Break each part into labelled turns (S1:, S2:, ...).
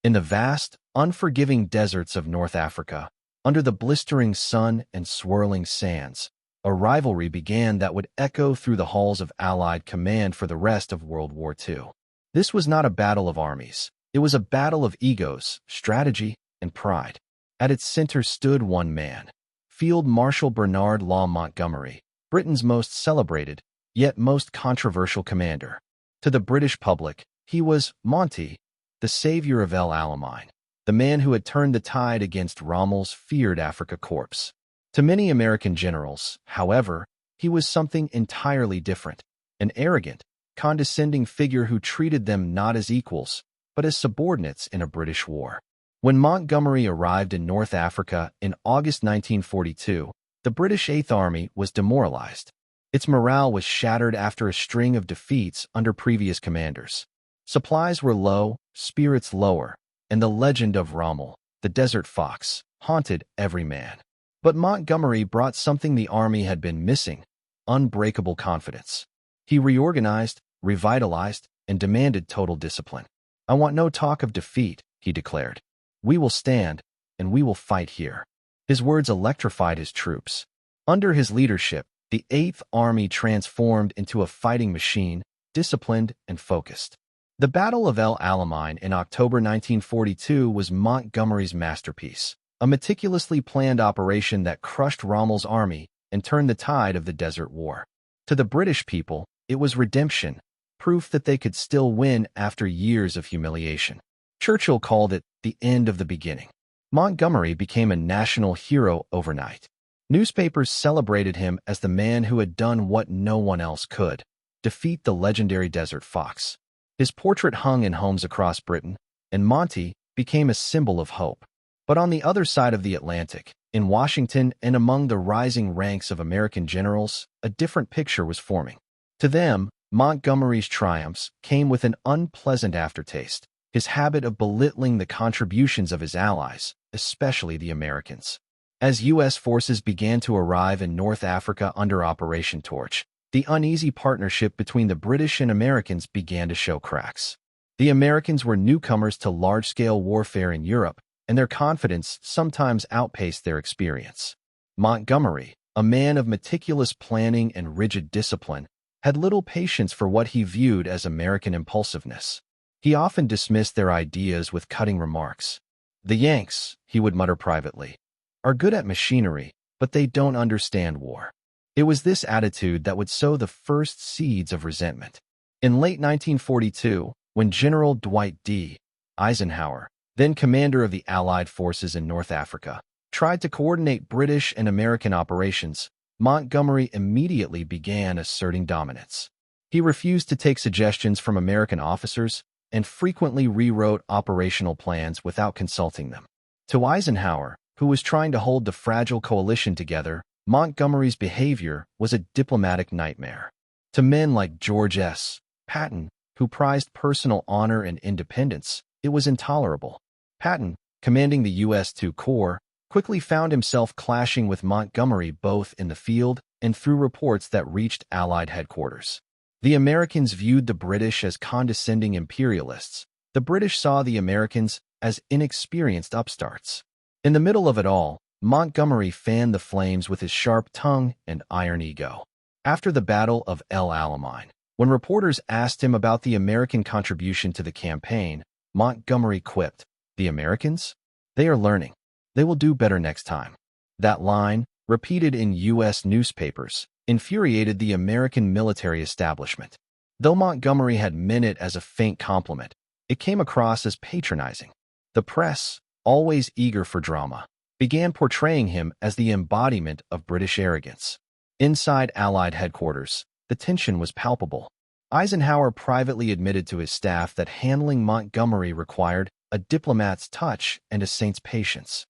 S1: In the vast, unforgiving deserts of North Africa, under the blistering sun and swirling sands, a rivalry began that would echo through the halls of Allied command for the rest of World War II. This was not a battle of armies. It was a battle of egos, strategy, and pride. At its center stood one man, Field Marshal Bernard Law Montgomery, Britain's most celebrated, yet most controversial commander. To the British public, he was Monty, the savior of Alamein, the man who had turned the tide against Rommel's feared Afrika Korps. To many American generals, however, he was something entirely different, an arrogant, condescending figure who treated them not as equals, but as subordinates in a British war. When Montgomery arrived in North Africa in August 1942, the British Eighth Army was demoralized. Its morale was shattered after a string of defeats under previous commanders. Supplies were low, spirits lower, and the legend of Rommel, the Desert Fox, haunted every man. But Montgomery brought something the army had been missing: unbreakable confidence. He reorganized, revitalized, and demanded total discipline. "I want no talk of defeat," he declared. "We will stand, and we will fight here." His words electrified his troops. Under his leadership, the Eighth Army transformed into a fighting machine, disciplined and focused. The Battle of El Alamein in October 1942 was Montgomery's masterpiece, a meticulously planned operation that crushed Rommel's army and turned the tide of the Desert War. To the British people, it was redemption, proof that they could still win after years of humiliation. Churchill called it the end of the beginning. Montgomery became a national hero overnight. Newspapers celebrated him as the man who had done what no one else could: defeat the legendary Desert Fox. His portrait hung in homes across Britain, and Monty became a symbol of hope. But on the other side of the Atlantic, in Washington and among the rising ranks of American generals, a different picture was forming. To them, Montgomery's triumphs came with an unpleasant aftertaste: his habit of belittling the contributions of his allies, especially the Americans. As U.S. forces began to arrive in North Africa under Operation Torch, the uneasy partnership between the British and Americans began to show cracks. The Americans were newcomers to large-scale warfare in Europe, and their confidence sometimes outpaced their experience. Montgomery, a man of meticulous planning and rigid discipline, had little patience for what he viewed as American impulsiveness. He often dismissed their ideas with cutting remarks. "The Yanks," he would mutter privately, "are good at machinery, but they don't understand war." It was this attitude that would sow the first seeds of resentment. In late 1942, when General Dwight D. Eisenhower, then commander of the Allied forces in North Africa, tried to coordinate British and American operations, Montgomery immediately began asserting dominance. He refused to take suggestions from American officers and frequently rewrote operational plans without consulting them. To Eisenhower, who was trying to hold the fragile coalition together, Montgomery's behavior was a diplomatic nightmare. To men like George S. Patton, who prized personal honor and independence, it was intolerable. Patton, commanding the U.S. II Corps, quickly found himself clashing with Montgomery both in the field and through reports that reached Allied headquarters. The Americans viewed the British as condescending imperialists. The British saw the Americans as inexperienced upstarts. In the middle of it all, Montgomery fanned the flames with his sharp tongue and iron ego. After the Battle of El Alamein, when reporters asked him about the American contribution to the campaign, Montgomery quipped, "The Americans? They are learning. They will do better next time." That line, repeated in U.S. newspapers, infuriated the American military establishment. Though Montgomery had meant it as a faint compliment, it came across as patronizing. The press, always eager for drama, began portraying him as the embodiment of British arrogance. Inside Allied headquarters, the tension was palpable. Eisenhower privately admitted to his staff that handling Montgomery required a diplomat's touch and a saint's patience.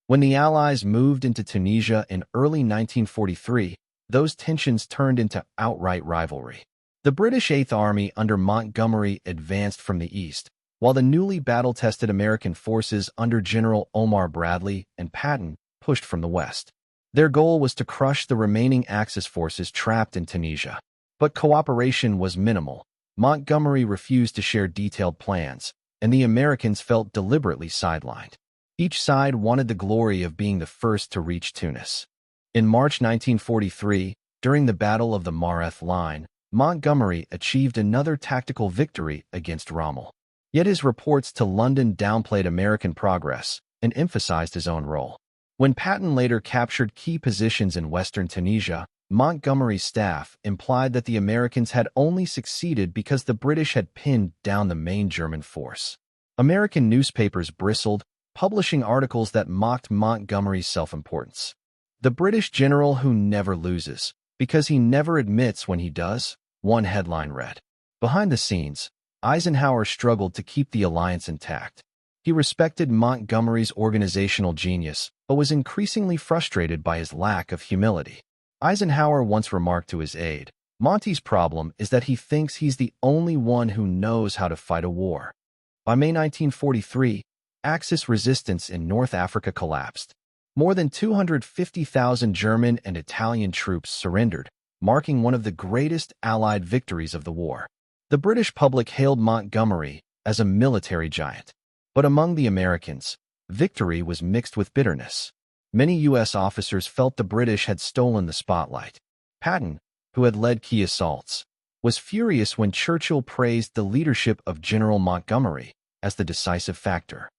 S1: When the Allies moved into Tunisia in early 1943, those tensions turned into outright rivalry. The British Eighth Army under Montgomery advanced from the east, while the newly battle-tested American forces under General Omar Bradley and Patton pushed from the west. Their goal was to crush the remaining Axis forces trapped in Tunisia. But cooperation was minimal. Montgomery refused to share detailed plans, and the Americans felt deliberately sidelined. Each side wanted the glory of being the first to reach Tunis. In March 1943, during the Battle of the Mareth Line, Montgomery achieved another tactical victory against Rommel. Yet his reports to London downplayed American progress and emphasized his own role. When Patton later captured key positions in western Tunisia, Montgomery's staff implied that the Americans had only succeeded because the British had pinned down the main German force. American newspapers bristled, publishing articles that mocked Montgomery's self-importance. "The British general who never loses, because he never admits when he does," one headline read. Behind the scenes, Eisenhower struggled to keep the alliance intact. He respected Montgomery's organizational genius, but was increasingly frustrated by his lack of humility. Eisenhower once remarked to his aide, "Monty's problem is that he thinks he's the only one who knows how to fight a war." By May 1943, Axis resistance in North Africa collapsed. More than 250,000 German and Italian troops surrendered, marking one of the greatest Allied victories of the war. The British public hailed Montgomery as a military giant. But among the Americans, victory was mixed with bitterness. Many U.S. officers felt the British had stolen the spotlight. Patton, who had led key assaults, was furious when Churchill praised the leadership of General Montgomery as the decisive factor.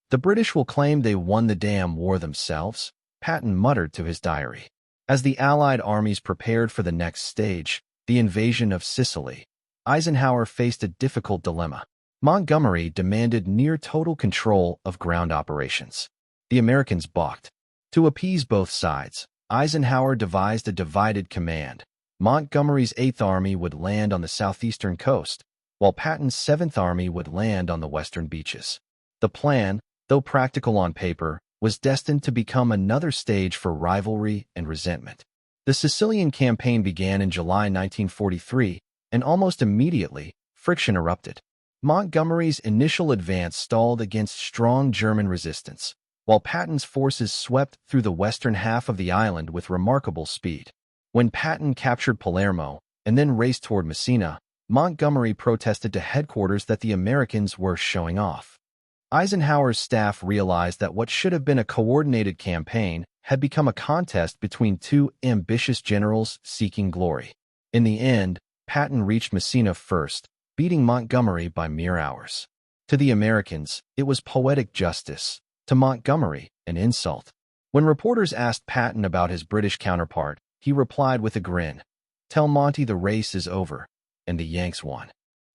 S1: "The British will claim they won the damn war themselves," Patton muttered to his diary. As the Allied armies prepared for the next stage, the invasion of Sicily, Eisenhower faced a difficult dilemma. Montgomery demanded near-total control of ground operations. The Americans balked. To appease both sides, Eisenhower devised a divided command. Montgomery's 8th Army would land on the southeastern coast, while Patton's 7th Army would land on the western beaches. The plan, though practical on paper, was destined to become another stage for rivalry and resentment. The Sicilian campaign began in July 1943, and almost immediately, friction erupted. Montgomery's initial advance stalled against strong German resistance, while Patton's forces swept through the western half of the island with remarkable speed. When Patton captured Palermo and then raced toward Messina, Montgomery protested to headquarters that the Americans were showing off. Eisenhower's staff realized that what should have been a coordinated campaign had become a contest between two ambitious generals seeking glory. In the end, Patton reached Messina first, beating Montgomery by mere hours. To the Americans, it was poetic justice. To Montgomery, an insult. When reporters asked Patton about his British counterpart, he replied with a grin, "Tell Monty the race is over, and the Yanks won."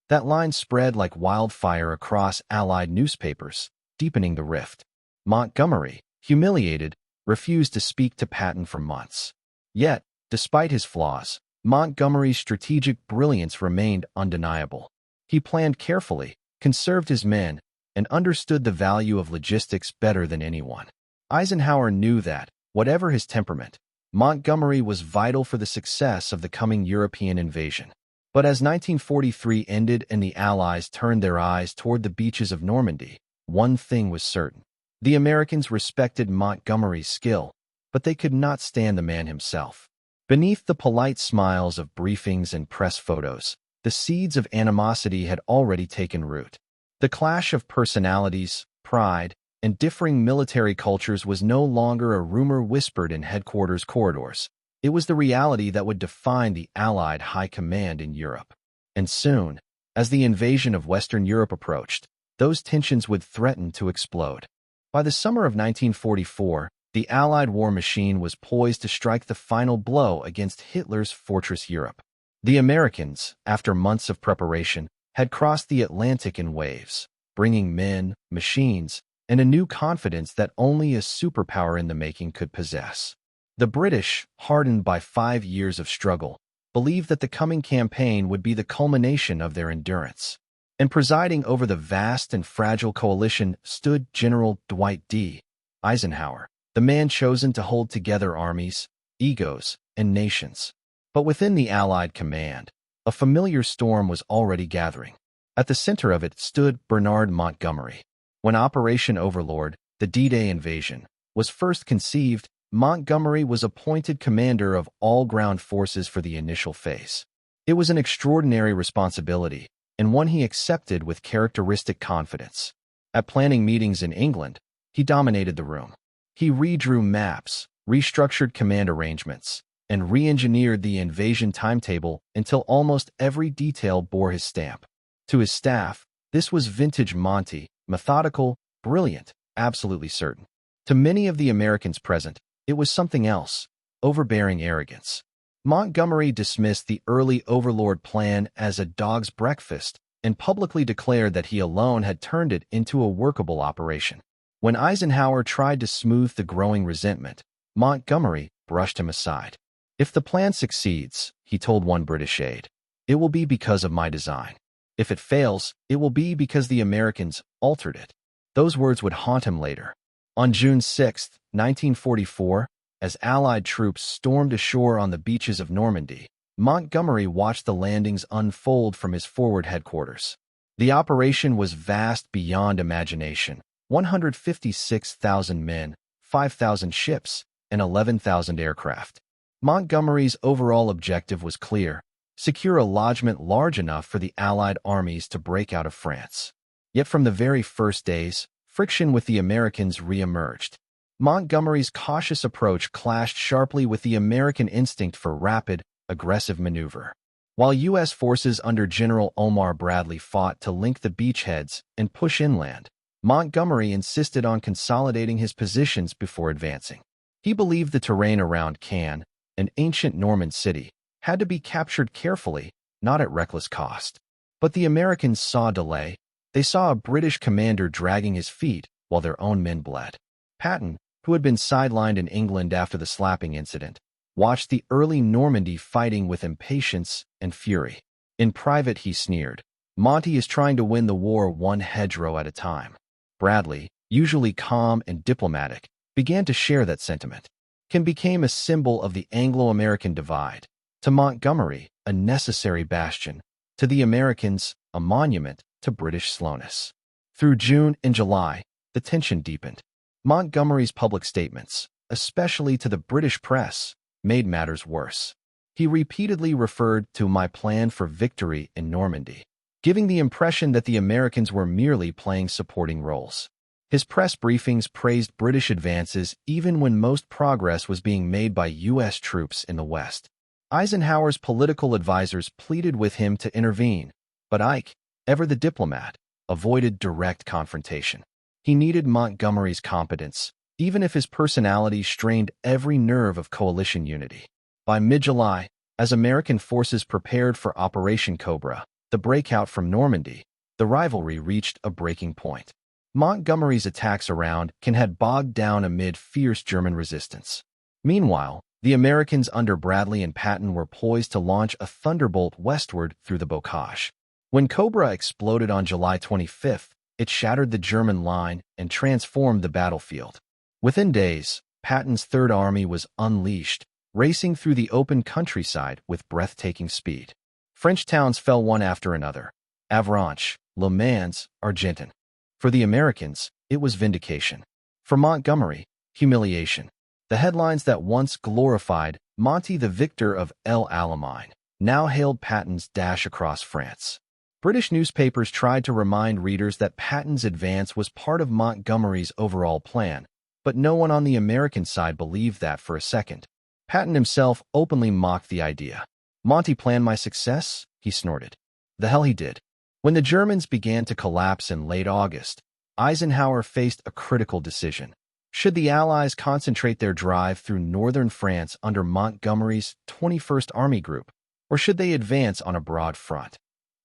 S1: That line spread like wildfire across Allied newspapers, deepening the rift. Montgomery, humiliated, refused to speak to Patton for months. Yet, despite his flaws, Montgomery's strategic brilliance remained undeniable. He planned carefully, conserved his men, and understood the value of logistics better than anyone. Eisenhower knew that, whatever his temperament, Montgomery was vital for the success of the coming European invasion. But as 1943 ended and the Allies turned their eyes toward the beaches of Normandy, one thing was certain. The Americans respected Montgomery's skill, but they could not stand the man himself. Beneath the polite smiles of briefings and press photos, the seeds of animosity had already taken root. The clash of personalities, pride, and differing military cultures was no longer a rumor whispered in headquarters corridors. It was the reality that would define the Allied high command in Europe. And soon, as the invasion of Western Europe approached, those tensions would threaten to explode. By the summer of 1944, the Allied war machine was poised to strike the final blow against Hitler's Fortress Europe. The Americans, after months of preparation, had crossed the Atlantic in waves, bringing men, machines, and a new confidence that only a superpower in the making could possess. The British, hardened by 5 years of struggle, believed that the coming campaign would be the culmination of their endurance. And presiding over the vast and fragile coalition stood General Dwight D. Eisenhower, the man chosen to hold together armies, egos, and nations. But within the Allied command, a familiar storm was already gathering. At the center of it stood Bernard Montgomery. When Operation Overlord, the D-Day invasion, was first conceived, Montgomery was appointed commander of all ground forces for the initial phase. It was an extraordinary responsibility, and one he accepted with characteristic confidence. At planning meetings in England, he dominated the room. He redrew maps, restructured command arrangements, and re-engineered the invasion timetable until almost every detail bore his stamp. To his staff, this was vintage Monty, methodical, brilliant, absolutely certain. To many of the Americans present, it was something else, overbearing arrogance. Montgomery dismissed the early Overlord plan as a dog's breakfast and publicly declared that he alone had turned it into a workable operation. When Eisenhower tried to smooth the growing resentment, Montgomery brushed him aside. "If the plan succeeds," he told one British aide, "it will be because of my design. If it fails, it will be because the Americans altered it." Those words would haunt him later. On June 6, 1944, as Allied troops stormed ashore on the beaches of Normandy, Montgomery watched the landings unfold from his forward headquarters. The operation was vast beyond imagination: 156,000 men, 5,000 ships, and 11,000 aircraft. Montgomery's overall objective was clear: secure a lodgment large enough for the Allied armies to break out of France. Yet from the very first days, friction with the Americans re-emerged. Montgomery's cautious approach clashed sharply with the American instinct for rapid, aggressive maneuver. While U.S. forces under General Omar Bradley fought to link the beachheads and push inland, Montgomery insisted on consolidating his positions before advancing. He believed the terrain around Caen, an ancient Norman city, had to be captured carefully, not at reckless cost. But the Americans saw delay. They saw a British commander dragging his feet while their own men bled. Patton, who had been sidelined in England after the slapping incident, watched the early Normandy fighting with impatience and fury. In private, he sneered, "Monty is trying to win the war one hedgerow at a time." Bradley, usually calm and diplomatic, began to share that sentiment. Caen became a symbol of the Anglo-American divide. To Montgomery, a necessary bastion. To the Americans, a monument to British slowness. Through June and July, the tension deepened. Montgomery's public statements, especially to the British press, made matters worse. He repeatedly referred to "my plan for victory" in Normandy, giving the impression that the Americans were merely playing supporting roles. His press briefings praised British advances even when most progress was being made by U.S. troops in the West. Eisenhower's political advisors pleaded with him to intervene, but Ike, ever the diplomat, avoided direct confrontation. He needed Montgomery's competence, even if his personality strained every nerve of coalition unity. By mid-July, as American forces prepared for Operation Cobra, the breakout from Normandy, the rivalry reached a breaking point. Montgomery's attacks around Caen had bogged down amid fierce German resistance. Meanwhile, the Americans under Bradley and Patton were poised to launch a thunderbolt westward through the Bocage. When Cobra exploded on July 25th, it shattered the German line and transformed the battlefield. Within days, Patton's Third Army was unleashed, racing through the open countryside with breathtaking speed. French towns fell one after another: Avranches, Le Mans, Argentan. For the Americans, it was vindication. For Montgomery, humiliation. The headlines that once glorified Monty the victor of El Alamein now hailed Patton's dash across France. British newspapers tried to remind readers that Patton's advance was part of Montgomery's overall plan, but no one on the American side believed that for a second. Patton himself openly mocked the idea. "Monty planned my success?" he snorted. The hell he did. When the Germans began to collapse in late August, Eisenhower faced a critical decision. Should the Allies concentrate their drive through northern France under Montgomery's 21st Army Group, or should they advance on a broad front?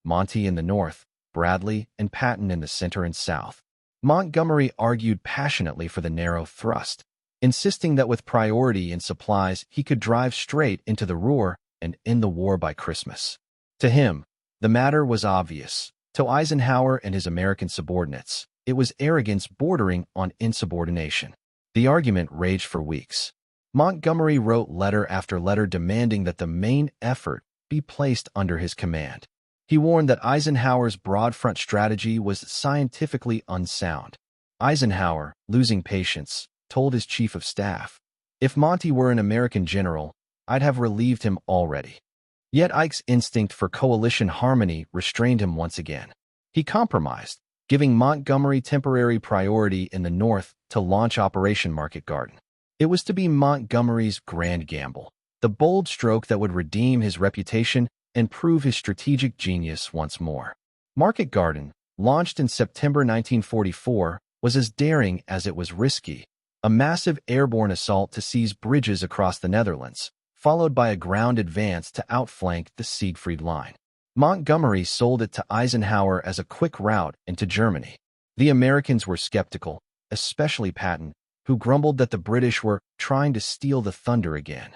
S1: Monty in the north, Bradley and Patton in the center and south. Montgomery argued passionately for the narrow thrust, insisting that with priority in supplies he could drive straight into the Ruhr and end the war by Christmas. To him, the matter was obvious. To Eisenhower and his American subordinates, it was arrogance bordering on insubordination. The argument raged for weeks. Montgomery wrote letter after letter demanding that the main effort be placed under his command. He warned that Eisenhower's broad front strategy was scientifically unsound. Eisenhower, losing patience, told his chief of staff, "If Monty were an American general, I'd have relieved him already." Yet Ike's instinct for coalition harmony restrained him once again. He compromised, giving Montgomery temporary priority in the north to launch Operation Market Garden. It was to be Montgomery's grand gamble, the bold stroke that would redeem his reputation and prove his strategic genius once more. Market Garden, launched in September 1944, was as daring as it was risky, a massive airborne assault to seize bridges across the Netherlands, followed by a ground advance to outflank the Siegfried Line. Montgomery sold it to Eisenhower as a quick route into Germany. The Americans were skeptical, especially Patton, who grumbled that the British were trying to steal the thunder again.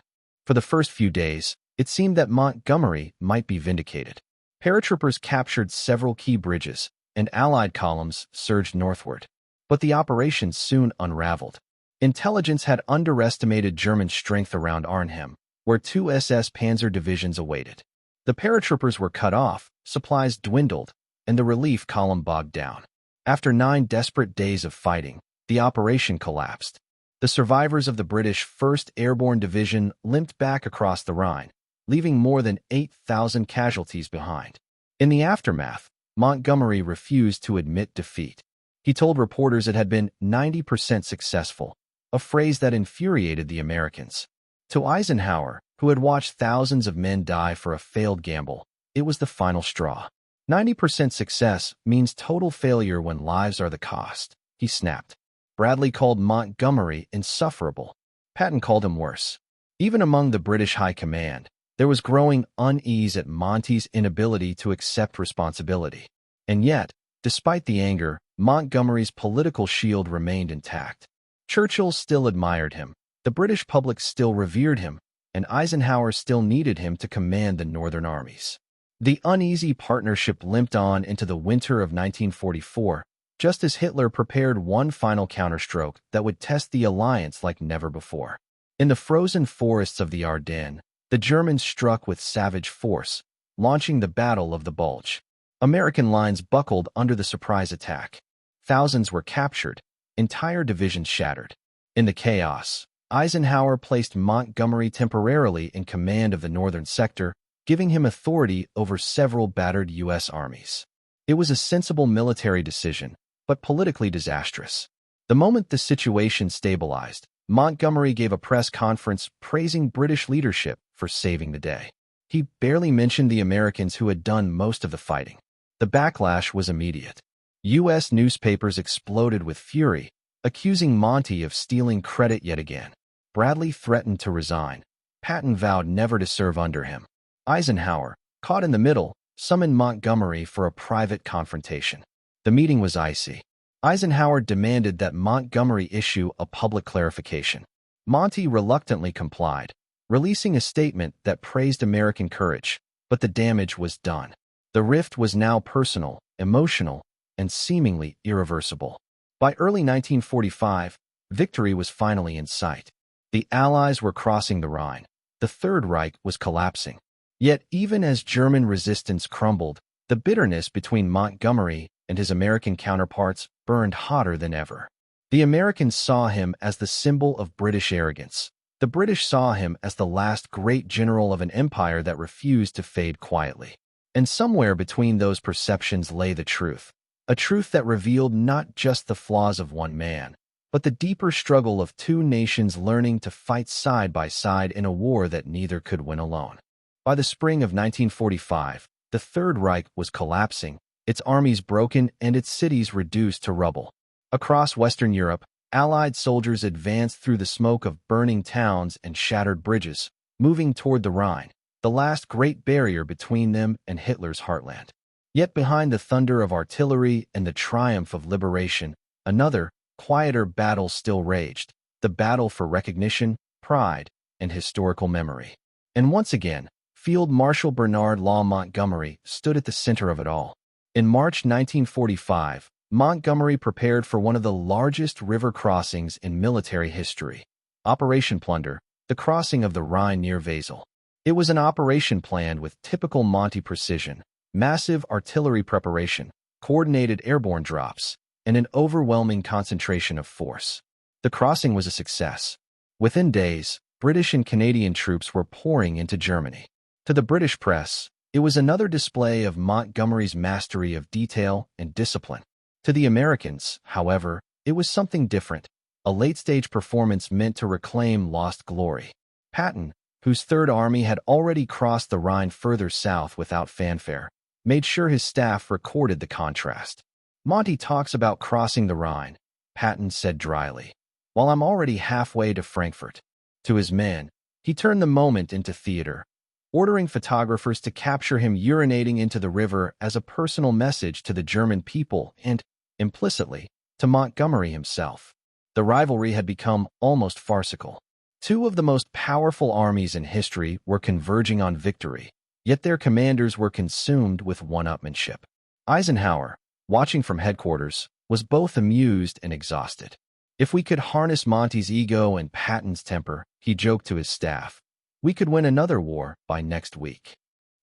S1: For the first few days, it seemed that Montgomery might be vindicated. Paratroopers captured several key bridges, and Allied columns surged northward. But the operation soon unraveled. Intelligence had underestimated German strength around Arnhem, where two SS Panzer divisions awaited. The paratroopers were cut off, supplies dwindled, and the relief column bogged down. After 9 desperate days of fighting, the operation collapsed. The survivors of the British 1st Airborne Division limped back across the Rhine, leaving more than 8,000 casualties behind. In the aftermath, Montgomery refused to admit defeat. He told reporters it had been 90% successful, a phrase that infuriated the Americans. To Eisenhower, who had watched thousands of men die for a failed gamble, it was the final straw. 90% success means total failure when lives are the cost, he snapped. Bradley called Montgomery insufferable. Patton called him worse. Even among the British High Command, there was growing unease at Monty's inability to accept responsibility. And yet, despite the anger, Montgomery's political shield remained intact. Churchill still admired him, the British public still revered him, and Eisenhower still needed him to command the northern armies. The uneasy partnership limped on into the winter of 1944, just as Hitler prepared one final counterstroke that would test the alliance like never before. In the frozen forests of the Ardennes, the Germans struck with savage force, launching the Battle of the Bulge. American lines buckled under the surprise attack. Thousands were captured, entire divisions shattered. In the chaos, Eisenhower placed Montgomery temporarily in command of the northern sector, giving him authority over several battered U.S. armies. It was a sensible military decision, but politically disastrous. The moment the situation stabilized, Montgomery gave a press conference praising British leadership for saving the day. He barely mentioned the Americans who had done most of the fighting. The backlash was immediate. U.S. newspapers exploded with fury, accusing Monty of stealing credit yet again. Bradley threatened to resign. Patton vowed never to serve under him. Eisenhower, caught in the middle, summoned Montgomery for a private confrontation. The meeting was icy. Eisenhower demanded that Montgomery issue a public clarification. Monty reluctantly complied, releasing a statement that praised American courage, but the damage was done. The rift was now personal, emotional, and seemingly irreversible. By early 1945, victory was finally in sight. The Allies were crossing the Rhine. The Third Reich was collapsing. Yet even as German resistance crumbled, the bitterness between Montgomery and his American counterparts burned hotter than ever. The Americans saw him as the symbol of British arrogance. The British saw him as the last great general of an empire that refused to fade quietly. And somewhere between those perceptions lay the truth. A truth that revealed not just the flaws of one man, but the deeper struggle of two nations learning to fight side by side in a war that neither could win alone. By the spring of 1945, the Third Reich was collapsing, its armies broken and its cities reduced to rubble. Across Western Europe, Allied soldiers advanced through the smoke of burning towns and shattered bridges, moving toward the Rhine, the last great barrier between them and Hitler's heartland. Yet behind the thunder of artillery and the triumph of liberation, another, quieter battle still raged, the battle for recognition, pride, and historical memory. And once again, Field Marshal Bernard Law Montgomery stood at the center of it all. In March 1945, Montgomery prepared for one of the largest river crossings in military history. Operation Plunder, the crossing of the Rhine near Wesel. It was an operation planned with typical Monty precision, massive artillery preparation, coordinated airborne drops, and an overwhelming concentration of force. The crossing was a success. Within days, British and Canadian troops were pouring into Germany. To the British press, it was another display of Montgomery's mastery of detail and discipline. To the Americans, however, it was something different, a late-stage performance meant to reclaim lost glory. Patton, whose Third Army had already crossed the Rhine further south without fanfare, made sure his staff recorded the contrast. "Monty talks about crossing the Rhine," Patton said dryly, "while I'm already halfway to Frankfurt." To his men, he turned the moment into theater, ordering photographers to capture him urinating into the river as a personal message to the German people and, implicitly, to Montgomery himself. The rivalry had become almost farcical. Two of the most powerful armies in history were converging on victory, yet their commanders were consumed with one-upmanship. Eisenhower, watching from headquarters, was both amused and exhausted. "If we could harness Monty's ego and Patton's temper," he joked to his staff, "we could win another war by next week."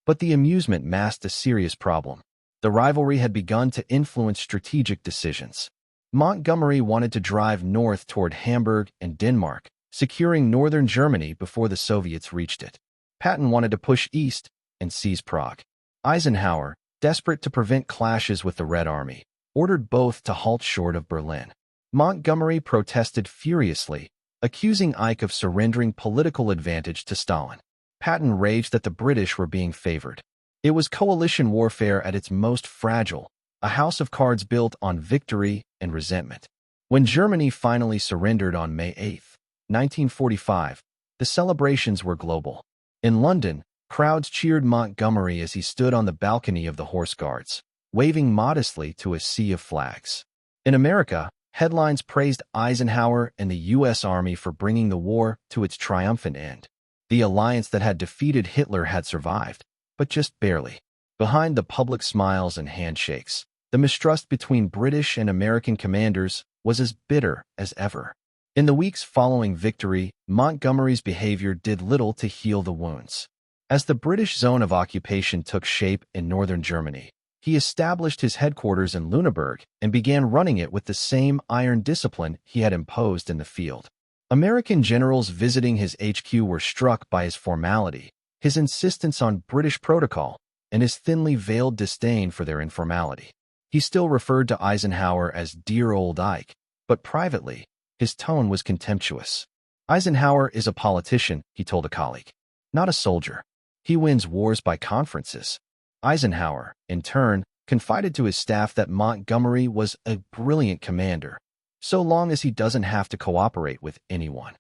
S1: But the amusement masked a serious problem. The rivalry had begun to influence strategic decisions. Montgomery wanted to drive north toward Hamburg and Denmark, securing northern Germany before the Soviets reached it. Patton wanted to push east and seize Prague. Eisenhower, desperate to prevent clashes with the Red Army, ordered both to halt short of Berlin. Montgomery protested furiously, accusing Ike of surrendering political advantage to Stalin. Patton raged that the British were being favored. It was coalition warfare at its most fragile, a house of cards built on victory and resentment. When Germany finally surrendered on May 8, 1945, the celebrations were global. In London, crowds cheered Montgomery as he stood on the balcony of the Horse Guards, waving modestly to a sea of flags. In America, headlines praised Eisenhower and the U.S. Army for bringing the war to its triumphant end. The alliance that had defeated Hitler had survived, but just barely. Behind the public smiles and handshakes, the mistrust between British and American commanders was as bitter as ever. In the weeks following victory, Montgomery's behavior did little to heal the wounds. As the British zone of occupation took shape in northern Germany, he established his headquarters in Lüneburg and began running it with the same iron discipline he had imposed in the field. American generals visiting his HQ were struck by his formality, his insistence on British protocol, and his thinly veiled disdain for their informality. He still referred to Eisenhower as "dear old Ike," but privately, his tone was contemptuous. "Eisenhower is a politician," he told a colleague, "not a soldier. He wins wars by conferences." Eisenhower, in turn, confided to his staff that Montgomery was a brilliant commander, so long as he doesn't have to cooperate with anyone.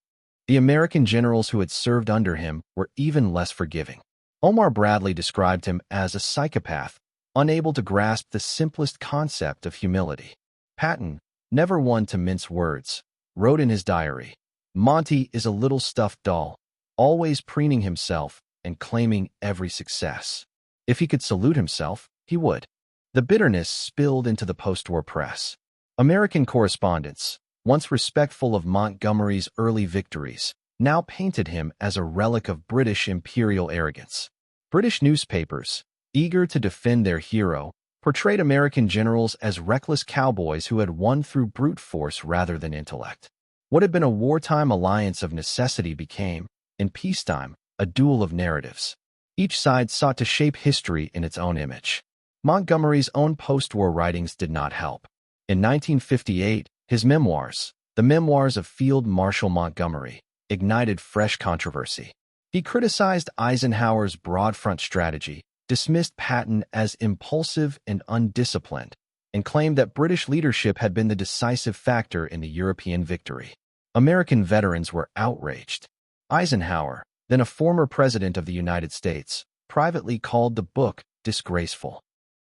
S1: The American generals who had served under him were even less forgiving. Omar Bradley described him as a psychopath, unable to grasp the simplest concept of humility. Patton, never one to mince words, wrote in his diary, "Monty is a little stuffed doll, always preening himself and claiming every success. If he could salute himself, he would." The bitterness spilled into the post-war press. American correspondents, once respectful of Montgomery's early victories, now painted him as a relic of British imperial arrogance. British newspapers, eager to defend their hero, portrayed American generals as reckless cowboys who had won through brute force rather than intellect. What had been a wartime alliance of necessity became, in peacetime, a duel of narratives. Each side sought to shape history in its own image. Montgomery's own post-war writings did not help. In 1958, his memoirs, The Memoirs of Field Marshal Montgomery, ignited fresh controversy. He criticized Eisenhower's broad front strategy, dismissed Patton as impulsive and undisciplined, and claimed that British leadership had been the decisive factor in the European victory. American veterans were outraged. Eisenhower, then a former president of the United States, privately called the book disgraceful.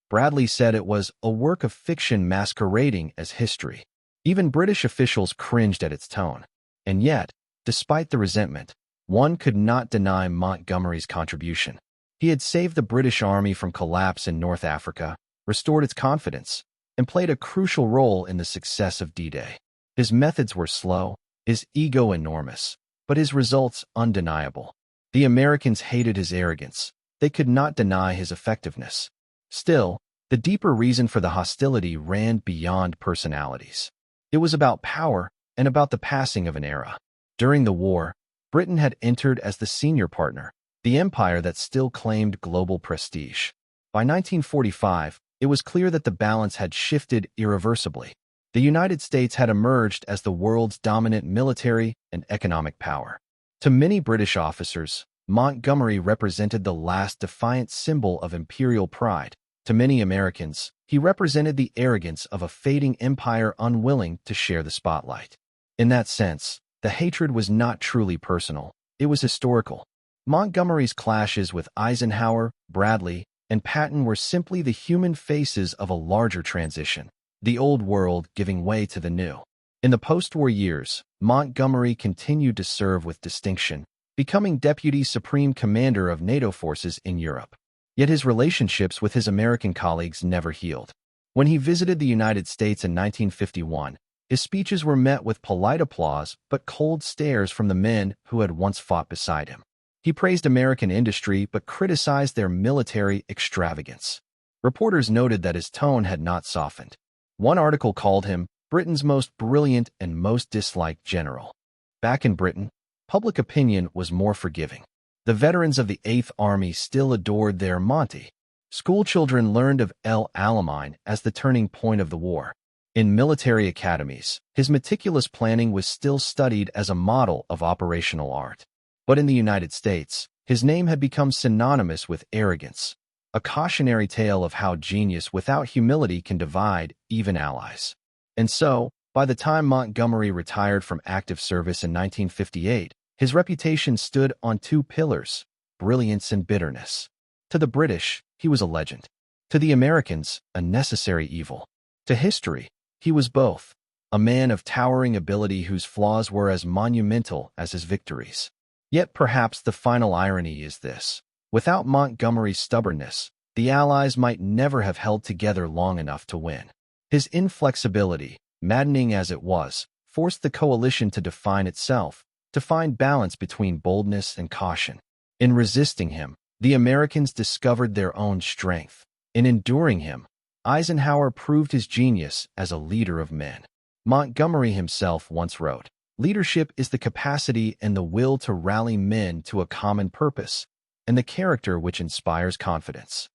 S1: Bradley said it was a work of fiction masquerading as history. Even British officials cringed at its tone. And yet, despite the resentment, one could not deny Montgomery's contribution. He had saved the British Army from collapse in North Africa, restored its confidence, and played a crucial role in the success of D-Day. His methods were slow, his ego enormous, but his results undeniable. The Americans hated his arrogance. They could not deny his effectiveness. Still, the deeper reason for the hostility ran beyond personalities. It was about power and about the passing of an era. During the war, Britain had entered as the senior partner, the empire that still claimed global prestige. By 1945, it was clear that the balance had shifted irreversibly. The United States had emerged as the world's dominant military and economic power. To many British officers, Montgomery represented the last defiant symbol of imperial pride. To many Americans, he represented the arrogance of a fading empire unwilling to share the spotlight. In that sense, the hatred was not truly personal, it was historical. Montgomery's clashes with Eisenhower, Bradley, and Patton were simply the human faces of a larger transition, the old world giving way to the new. In the post-war years, Montgomery continued to serve with distinction, becoming Deputy Supreme Commander of NATO forces in Europe. Yet his relationships with his American colleagues never healed. When he visited the United States in 1951, his speeches were met with polite applause but cold stares from the men who had once fought beside him. He praised American industry but criticized their military extravagance. Reporters noted that his tone had not softened. One article called him Britain's most brilliant and most disliked general. Back in Britain, public opinion was more forgiving. The veterans of the 8th Army still adored their Monty. Schoolchildren learned of Alamein as the turning point of the war. In military academies, his meticulous planning was still studied as a model of operational art. But in the United States, his name had become synonymous with arrogance, a cautionary tale of how genius without humility can divide even allies. And so, by the time Montgomery retired from active service in 1958, his reputation stood on two pillars: brilliance and bitterness. To the British, he was a legend. To the Americans, a necessary evil. To history, he was both, a man of towering ability whose flaws were as monumental as his victories. Yet perhaps the final irony is this: without Montgomery's stubbornness, the Allies might never have held together long enough to win. His inflexibility, maddening as it was, forced the coalition to define itself, to find balance between boldness and caution. In resisting him, the Americans discovered their own strength. In enduring him, Eisenhower proved his genius as a leader of men. Montgomery himself once wrote, "Leadership is the capacity and the will to rally men to a common purpose, and the character which inspires confidence."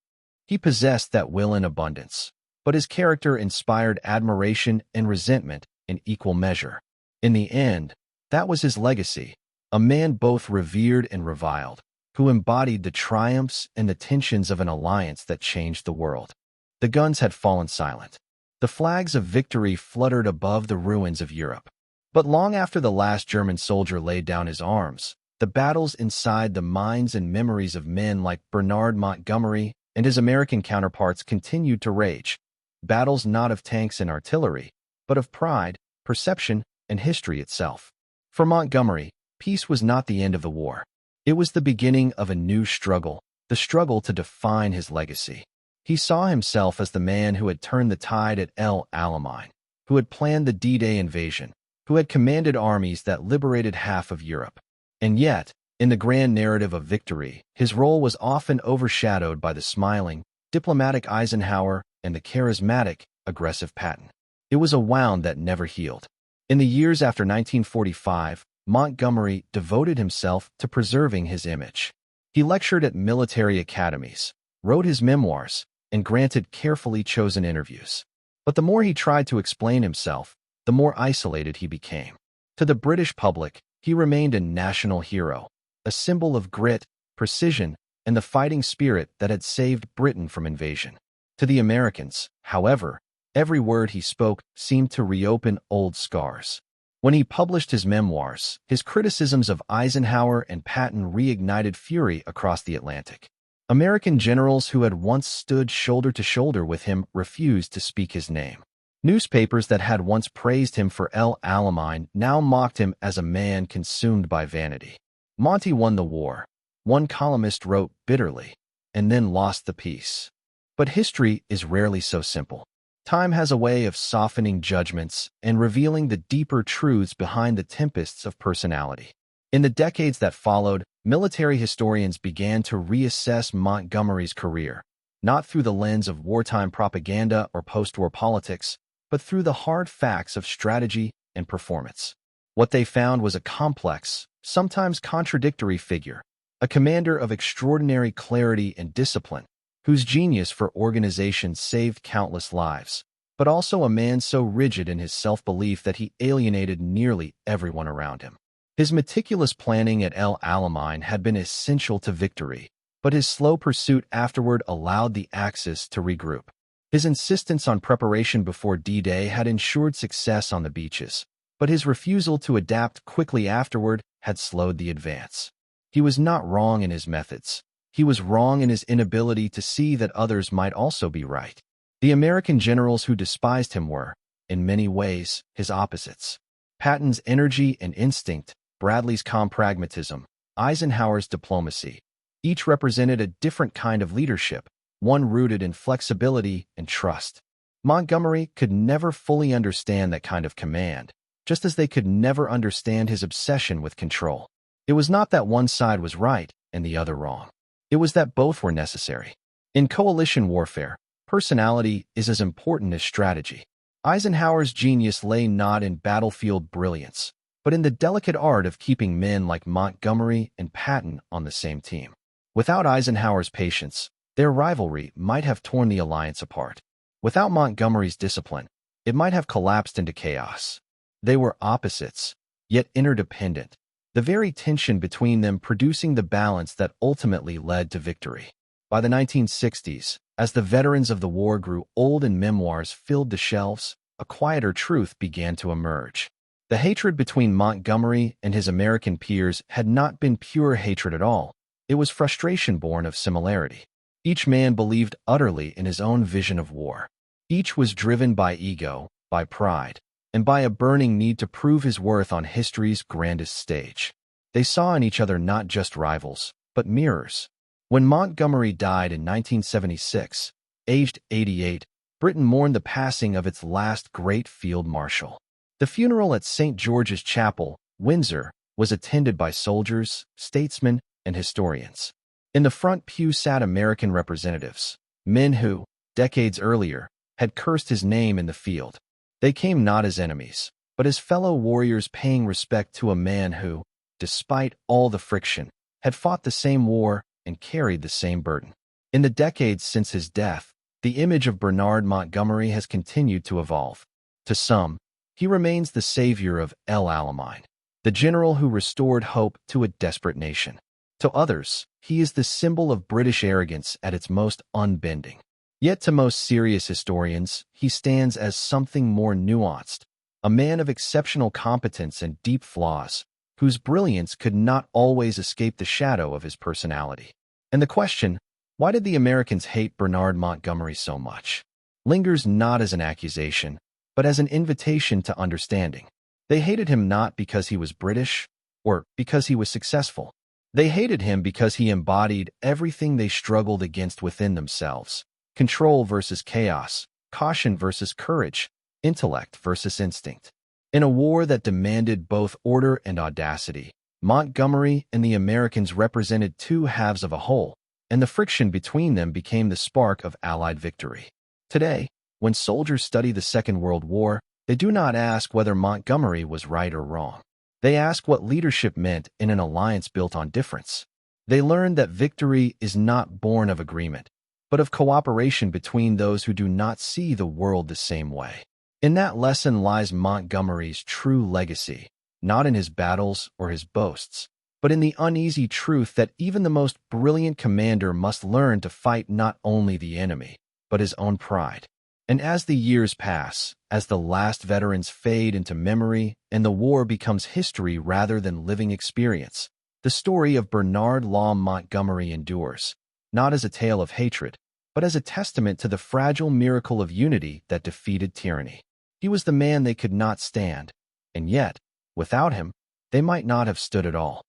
S1: He possessed that will in abundance, but his character inspired admiration and resentment in equal measure. In the end, that was his legacy, a man both revered and reviled, who embodied the triumphs and the tensions of an alliance that changed the world. The guns had fallen silent. The flags of victory fluttered above the ruins of Europe. But long after the last German soldier laid down his arms, the battles inside the minds and memories of men like Bernard Montgomery and his American counterparts continued to rage. Battles not of tanks and artillery, but of pride, perception, and history itself. For Montgomery, peace was not the end of the war. It was the beginning of a new struggle, the struggle to define his legacy. He saw himself as the man who had turned the tide at Alamein, who had planned the D-Day invasion, who had commanded armies that liberated half of Europe. And yet, in the grand narrative of victory, his role was often overshadowed by the smiling, diplomatic Eisenhower and the charismatic, aggressive Patton. It was a wound that never healed. In the years after 1945, Montgomery devoted himself to preserving his image. He lectured at military academies, wrote his memoirs, and granted carefully chosen interviews. But the more he tried to explain himself, the more isolated he became. To the British public, he remained a national hero, a symbol of grit, precision, and the fighting spirit that had saved Britain from invasion. To the Americans, however, every word he spoke seemed to reopen old scars. When he published his memoirs, his criticisms of Eisenhower and Patton reignited fury across the Atlantic. American generals who had once stood shoulder to shoulder with him refused to speak his name. Newspapers that had once praised him for Alamein now mocked him as a man consumed by vanity. "Monty won the war," one columnist wrote bitterly, "and then lost the peace." But history is rarely so simple. Time has a way of softening judgments and revealing the deeper truths behind the tempests of personality. In the decades that followed, military historians began to reassess Montgomery's career, not through the lens of wartime propaganda or post-war politics, but through the hard facts of strategy and performance. What they found was a complex, sometimes contradictory figure, a commander of extraordinary clarity and discipline, whose genius for organization saved countless lives, but also a man so rigid in his self-belief that he alienated nearly everyone around him. His meticulous planning at El Alamein had been essential to victory, but his slow pursuit afterward allowed the Axis to regroup. His insistence on preparation before D-Day had ensured success on the beaches, but his refusal to adapt quickly afterward had slowed the advance. He was not wrong in his methods. He was wrong in his inability to see that others might also be right. The American generals who despised him were, in many ways, his opposites. Patton's energy and instinct, Bradley's calm pragmatism, Eisenhower's diplomacy. Each represented a different kind of leadership, one rooted in flexibility and trust. Montgomery could never fully understand that kind of command, just as they could never understand his obsession with control. It was not that one side was right and the other wrong. It was that both were necessary. In coalition warfare, personality is as important as strategy. Eisenhower's genius lay not in battlefield brilliance, but in the delicate art of keeping men like Montgomery and Patton on the same team. Without Eisenhower's patience, their rivalry might have torn the alliance apart. Without Montgomery's discipline, it might have collapsed into chaos. They were opposites, yet interdependent, the very tension between them producing the balance that ultimately led to victory. By the 1960s, as the veterans of the war grew old and memoirs filled the shelves, a quieter truth began to emerge. The hatred between Montgomery and his American peers had not been pure hatred at all. It was frustration born of similarity. Each man believed utterly in his own vision of war. Each was driven by ego, by pride, and by a burning need to prove his worth on history's grandest stage. They saw in each other not just rivals, but mirrors. When Montgomery died in 1976, aged 88, Britain mourned the passing of its last great field marshal. The funeral at St. George's Chapel, Windsor, was attended by soldiers, statesmen, and historians. In the front pew sat American representatives, men who, decades earlier, had cursed his name in the field. They came not as enemies, but as fellow warriors paying respect to a man who, despite all the friction, had fought the same war and carried the same burden. In the decades since his death, the image of Bernard Montgomery has continued to evolve. To some, he remains the savior of El Alamein, the general who restored hope to a desperate nation. To others, he is the symbol of British arrogance at its most unbending. Yet to most serious historians, he stands as something more nuanced, a man of exceptional competence and deep flaws, whose brilliance could not always escape the shadow of his personality. And the question, why did the Americans hate Bernard Montgomery so much, lingers not as an accusation, but as an invitation to understanding. They hated him not because he was British or because he was successful. They hated him because he embodied everything they struggled against within themselves: control versus chaos, caution versus courage, intellect versus instinct. In a war that demanded both order and audacity, Montgomery and the Americans represented two halves of a whole, and the friction between them became the spark of Allied victory. Today, when soldiers study the Second World War, they do not ask whether Montgomery was right or wrong. They ask what leadership meant in an alliance built on difference. They learn that victory is not born of agreement, but of cooperation between those who do not see the world the same way. In that lesson lies Montgomery's true legacy, not in his battles or his boasts, but in the uneasy truth that even the most brilliant commander must learn to fight not only the enemy, but his own pride. And as the years pass, as the last veterans fade into memory and the war becomes history rather than living experience, the story of Bernard Law Montgomery endures, not as a tale of hatred, but as a testament to the fragile miracle of unity that defeated tyranny. He was the man they could not stand, and yet, without him, they might not have stood at all.